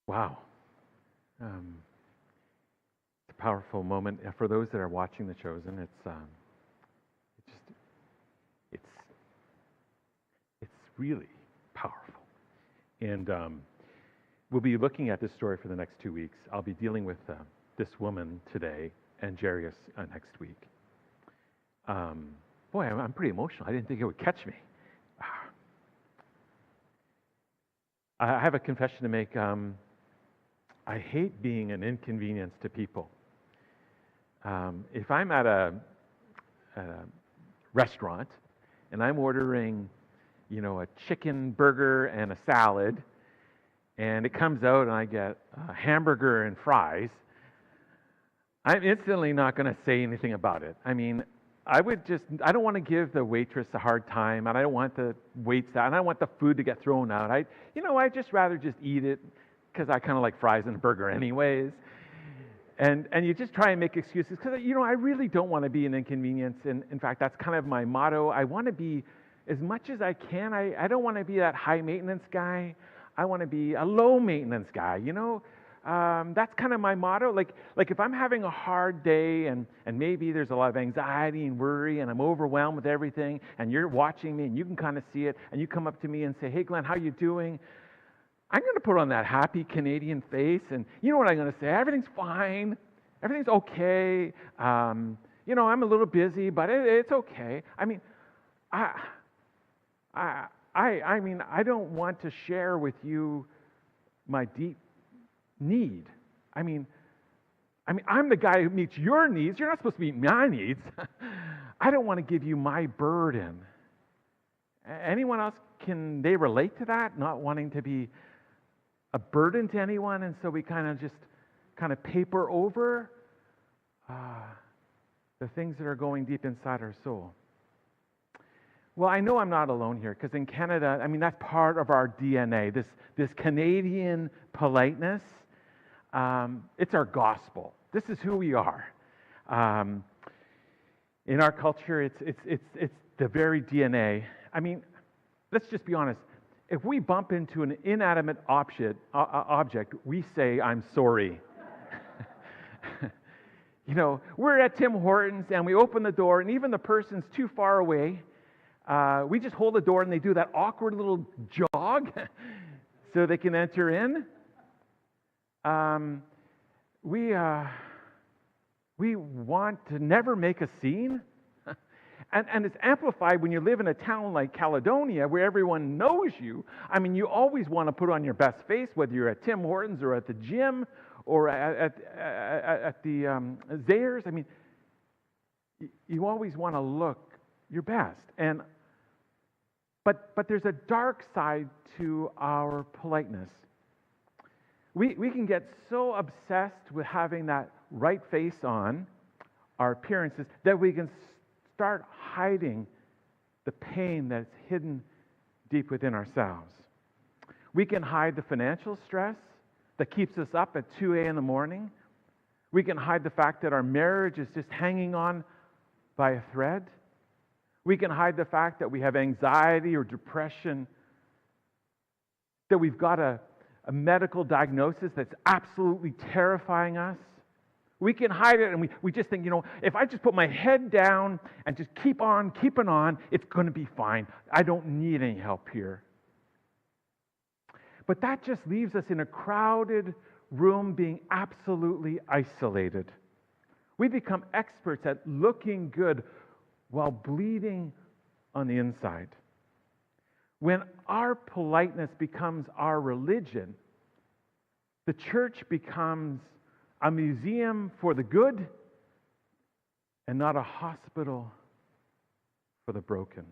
Wow. It's a powerful moment. For those that are watching The Chosen, it's it's really powerful. And we'll be looking at this story for the next 2 weeks. I'll be dealing with this woman today and Jarius next week. Boy, I'm pretty emotional. I didn't think it would catch me. I have a confession to make. I hate being an inconvenience to people. If I'm at a restaurant and I'm ordering, a chicken burger and a salad, and it comes out and I get a hamburger and fries, I'm instantly not going to say anything about it. I mean, I don't want to give the waitress a hard time, and I don't want the waits out, and I don't want the food to get thrown out. I'd just rather just eat it because I kind of like fries and a burger anyways. And you just try and make excuses because, I really don't want to be an inconvenience. And in fact, that's kind of my motto. I want to be, as much as I can, I don't want to be that high maintenance guy. I want to be a low maintenance guy, That's kind of my motto. Like if I'm having a hard day and maybe there's a lot of anxiety and worry and I'm overwhelmed with everything and you're watching me and you can kind of see it and you come up to me and say, "Hey, Glen, how you doing?" I'm going to put on that happy Canadian face, and you know what I'm going to say? Everything's fine. Everything's okay. I'm a little busy, but it's okay. I mean, I don't want to share with you my deep need. I mean, I'm the guy who meets your needs. You're not supposed to meet my needs. I don't want to give you my burden. Anyone else, can they relate to that? Not wanting to be a burden to anyone, and so we kind of paper over the things that are going deep inside our soul. Well, I know I'm not alone here, because in Canada, that's part of our DNA, this Canadian politeness. It's our gospel. This is who we are. In our culture, it's the very DNA. Let's just be honest. If we bump into an inanimate object, we say, "I'm sorry." We're at Tim Hortons and we open the door, and even the person's too far away, we just hold the door and they do that awkward little jog so they can enter in. We want to never make a scene. And it's amplified when you live in a town like Caledonia where everyone knows you. You always want to put on your best face, whether you're at Tim Hortons or at the gym or at the Zayres. You always want to look your best. But there's a dark side to our politeness. We can get so obsessed with having that right face on, our appearances, that we can start hiding the pain that's hidden deep within ourselves. We can hide the financial stress that keeps us up at 2 a.m. in the morning. We can hide the fact that our marriage is just hanging on by a thread. We can hide the fact that we have anxiety or depression, that we've got a medical diagnosis that's absolutely terrifying us. We can hide it, and we just think, if I just put my head down and just keep on keeping on, it's going to be fine. I don't need any help here. But that just leaves us in a crowded room being absolutely isolated. We become experts at looking good while bleeding on the inside. When our politeness becomes our religion, the church becomes a museum for the good and not a hospital for the broken.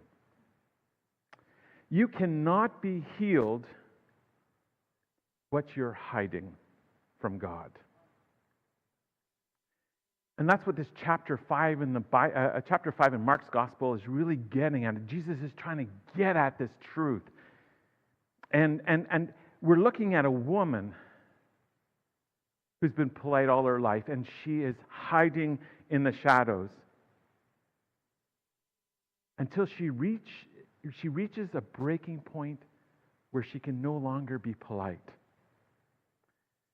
You cannot be healed what you're hiding from God. And that's what this chapter 5 in Mark's Gospel is really getting at. Jesus is trying to get at this truth. And we're looking at a woman who's been polite all her life, and she is hiding in the shadows until she reaches a breaking point where she can no longer be polite.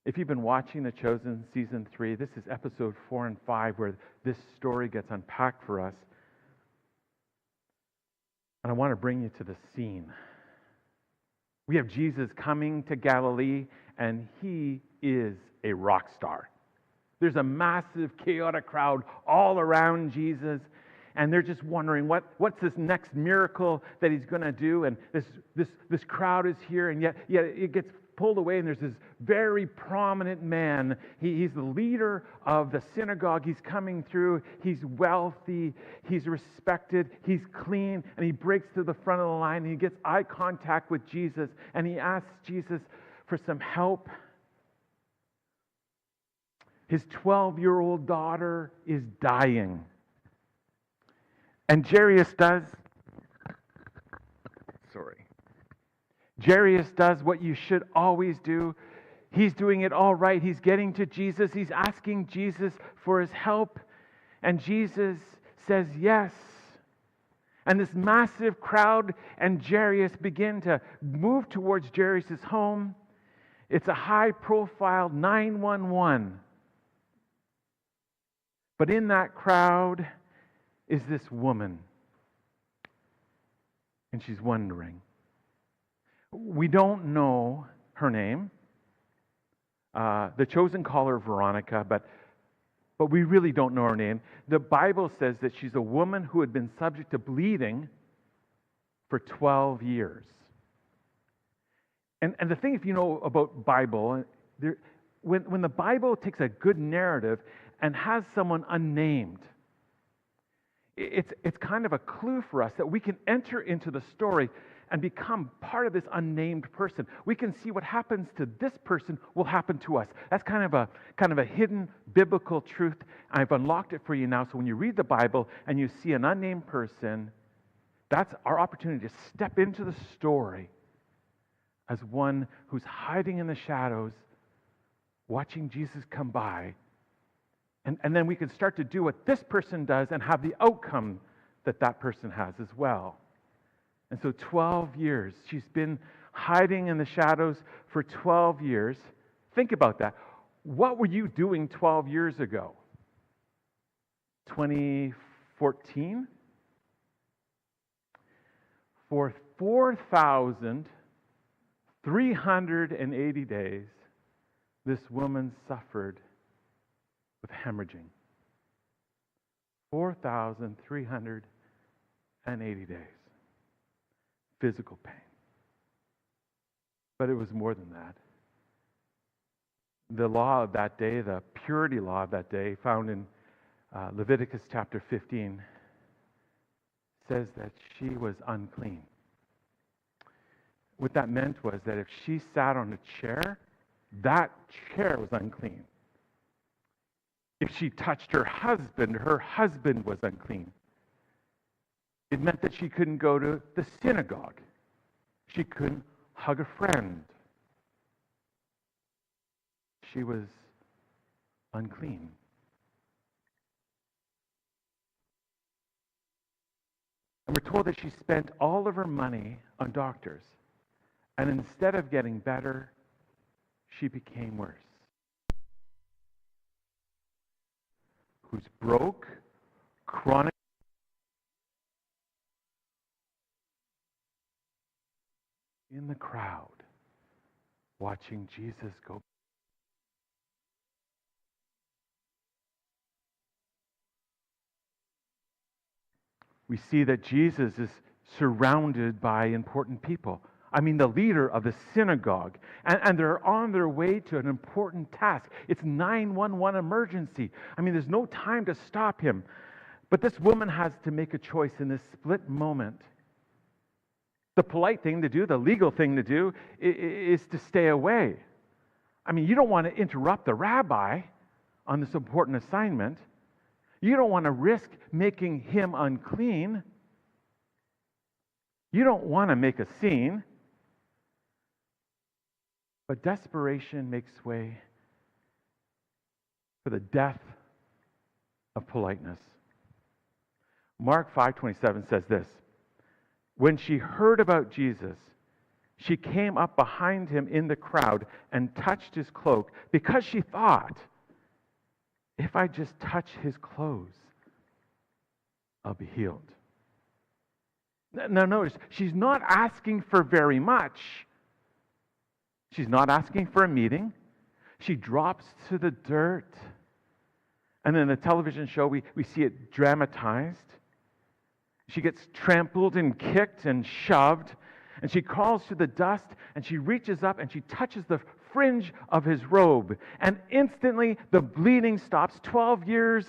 If you've been watching The Chosen Season 3, this is episode 4 and 5 where this story gets unpacked for us. And I want to bring you to the scene. We have Jesus coming to Galilee, and he is a rock star. There's a massive, chaotic crowd all around Jesus, and they're just wondering what's this next miracle that he's going to do. And this crowd is here, and yet it gets pulled away, and there's this very prominent man. He's the leader of the synagogue. He's coming through. He's wealthy. He's respected. He's clean, and he breaks to the front of the line, and he gets eye contact with Jesus, and he asks Jesus for some help. His 12-year-old daughter is dying. And Jairus does what you should always do. He's doing it all right. He's getting to Jesus. He's asking Jesus for his help. And Jesus says yes. And this massive crowd and Jairus begin to move towards Jairus' home. It's a high-profile 911. But in that crowd is this woman. And she's wondering. We don't know her name. The Chosen call her Veronica, but we really don't know her name. The Bible says that she's a woman who had been subject to bleeding for 12 years. And the thing, if you know about Bible, when the Bible takes a good narrative and has someone unnamed, it's kind of a clue for us that we can enter into the story and become part of this unnamed person. We can see what happens to this person will happen to us. That's kind of a hidden biblical truth. I've unlocked it for you now. So when you read the Bible and you see an unnamed person, that's our opportunity to step into the story as one who's hiding in the shadows, watching Jesus come by. And then we can start to do what this person does and have the outcome that person has as well. And so 12 years, she's been hiding in the shadows for 12 years. Think about that. What were you doing 12 years ago? 2014? For 4,380 days, this woman suffered with hemorrhaging. 4,380 days. Physical pain. But it was more than that. The law of that day, the purity law of that day, found in Leviticus chapter 15, says that she was unclean. What that meant was that if she sat on a chair, that chair was unclean. If she touched her husband was unclean. It meant that she couldn't go to the synagogue. She couldn't hug a friend. She was unclean. And we're told that she spent all of her money on doctors. And instead of getting better, she became worse. Who's broke, chronic, in the crowd, watching Jesus go. We see that Jesus is surrounded by important people. I mean, the leader of the synagogue. And they're on their way to an important task. It's 911 emergency. I mean, there's no time to stop him. But this woman has to make a choice in this split moment. The polite thing to do, the legal thing to do, is to stay away. I mean, you don't want to interrupt the rabbi on this important assignment. You don't want to risk making him unclean. You don't want to make a scene. But desperation makes way for the death of politeness. Mark 5:27 says this: when she heard about Jesus, She came up behind him in the crowd and touched his cloak because she thought, if I just touch his clothes, I'll be healed. Now notice, she's not asking for very much. She's not asking for a meeting. She drops to the dirt. And in the television show, we see it dramatized. She gets trampled and kicked and shoved. And she crawls to the dust, and she reaches up and she touches the fringe of his robe. And instantly, the bleeding stops. 12 years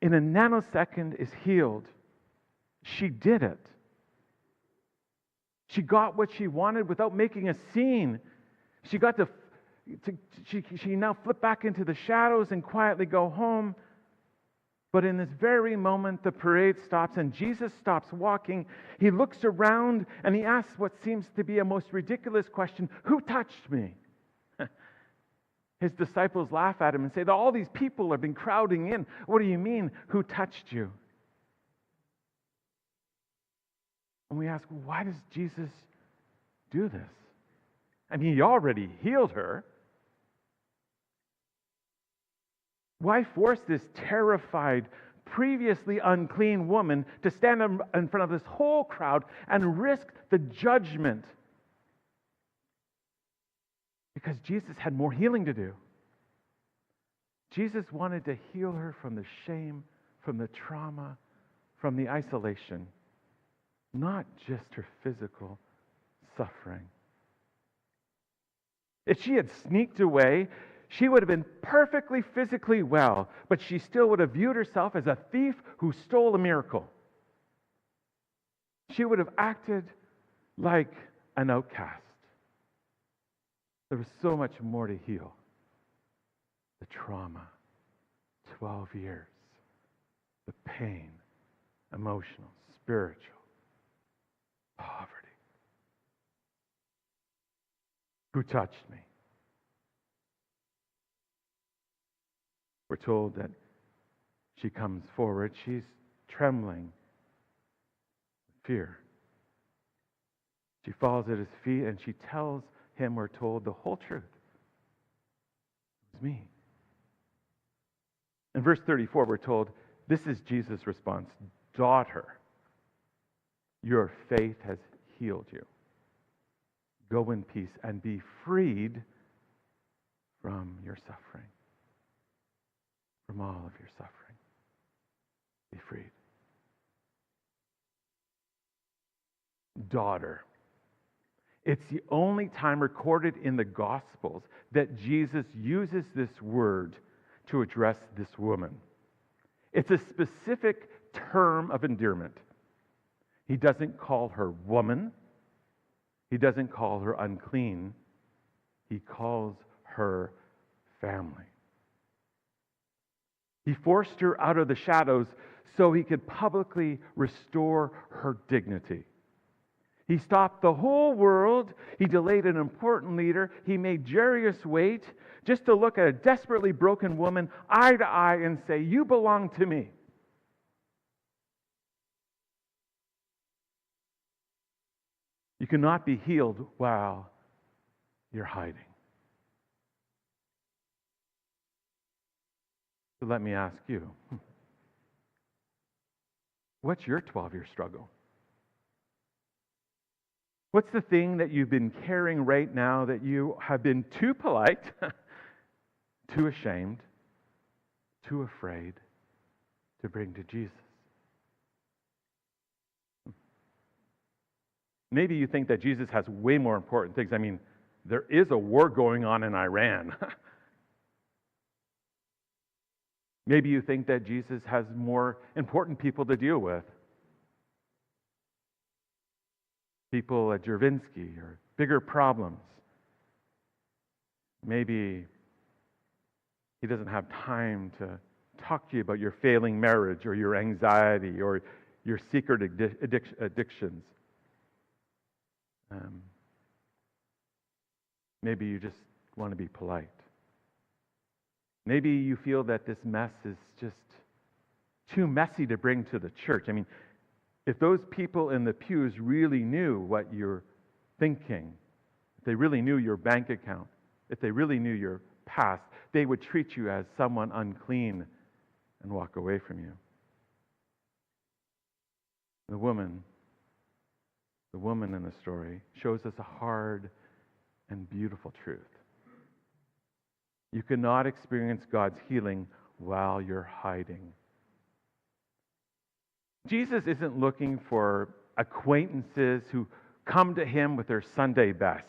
in a nanosecond is healed. She did it. She got what she wanted without making a scene. She got she now flipped back into the shadows and quietly go home. But in this very moment, the parade stops and Jesus stops walking. He looks around and he asks what seems to be a most ridiculous question: who touched me? His disciples laugh at him and say, all these people have been crowding in. What do you mean, who touched you? And we ask, why does Jesus do this? I mean, he already healed her. Why force this terrified, previously unclean woman to stand in front of this whole crowd and risk the judgment? Because Jesus had more healing to do. Jesus wanted to heal her from the shame, from the trauma, from the isolation, not just her physical suffering. If she had sneaked away, she would have been perfectly physically well, but she still would have viewed herself as a thief who stole a miracle. She would have acted like an outcast. There was so much more to heal. The trauma, 12 years, the pain, emotional, spiritual, poverty. Who touched me? We're told that she comes forward. She's trembling with fear. She falls at his feet and she tells him, we're told, the whole truth. It was me. In verse 34, we're told, this is Jesus' response: daughter, your faith has healed you. Go in peace and be freed from your suffering. From all of your suffering. Be freed. Daughter. It's the only time recorded in the Gospels that Jesus uses this word to address this woman. It's a specific term of endearment. He doesn't call her woman. He doesn't call her unclean. He calls her family. He forced her out of the shadows so he could publicly restore her dignity. He stopped the whole world. He delayed an important leader. He made Jairus wait just to look at a desperately broken woman eye to eye and say, you belong to me. You cannot be healed while you're hiding. So let me ask you, what's your 12-year struggle? What's the thing that you've been carrying right now that you have been too polite, too ashamed, too afraid to bring to Jesus? Maybe you think that Jesus has way more important things. I mean, there is a war going on in Iran. Maybe you think that Jesus has more important people to deal with. People at Jervinsky or bigger problems. Maybe he doesn't have time to talk to you about your failing marriage or your anxiety or your secret addictions. Maybe you just want to be polite. Maybe you feel that this mess is just too messy to bring to the church. I mean, if those people in the pews really knew what you're thinking, if they really knew your bank account, if they really knew your past, they would treat you as someone unclean and walk away from you. The woman in the story shows us a hard and beautiful truth. You cannot experience God's healing while you're hiding. Jesus isn't looking for acquaintances who come to him with their Sunday best.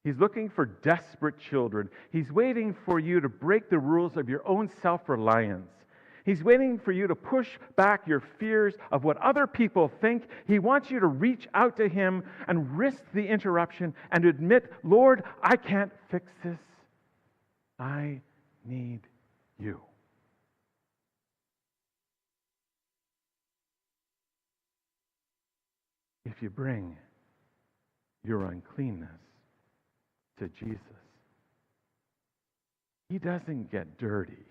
He's looking for desperate children. He's waiting for you to break the rules of your own self-reliance. He's waiting for you to push back your fears of what other people think. He wants you to reach out to him and risk the interruption and admit, Lord, I can't fix this. I need you. If you bring your uncleanness to Jesus, he doesn't get dirty.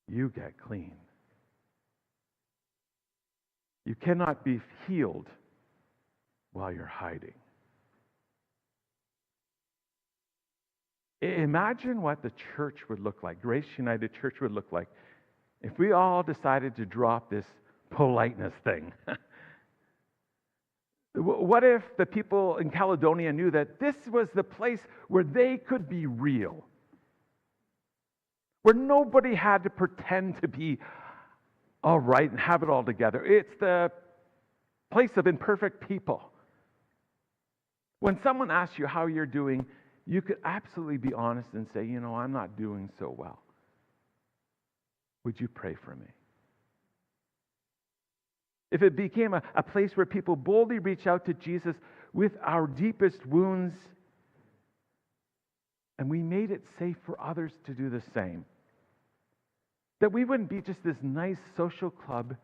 You get clean. You cannot be healed while you're hiding. Imagine what the church would look like, Grace United Church would look like, if we all decided to drop this politeness thing. What if the people in Caledonia knew that this was the place where they could be real? Where nobody had to pretend to be all right and have it all together. It's the place of imperfect people. When someone asks you how you're doing, you could absolutely be honest and say, I'm not doing so well. Would you pray for me? If it became a place where people boldly reach out to Jesus with our deepest wounds, and we made it safe for others to do the same, that we wouldn't be just this nice social club,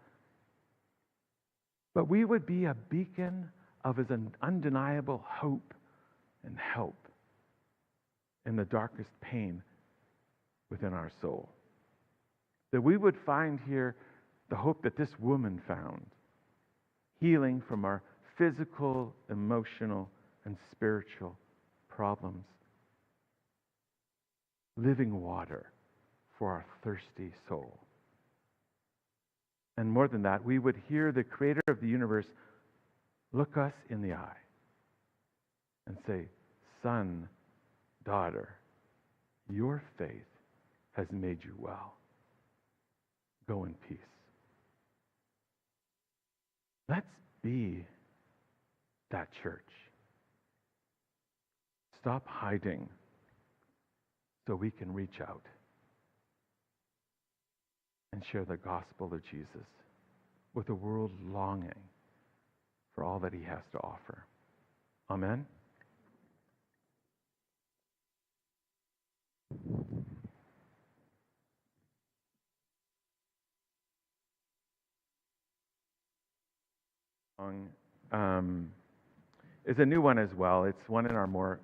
but we would be a beacon of his undeniable hope and help in the darkest pain within our soul. That we would find here the hope that this woman found, healing from our physical, emotional, and spiritual problems. Living water for our thirsty soul. And more than that, we would hear the creator of the universe look us in the eye and say, son, daughter, your faith has made you well. Go in peace. Let's be that church. Stop hiding so we can reach out and share the gospel of Jesus with a world longing for all that he has to offer. Amen. Is a new one as well. It's one in our more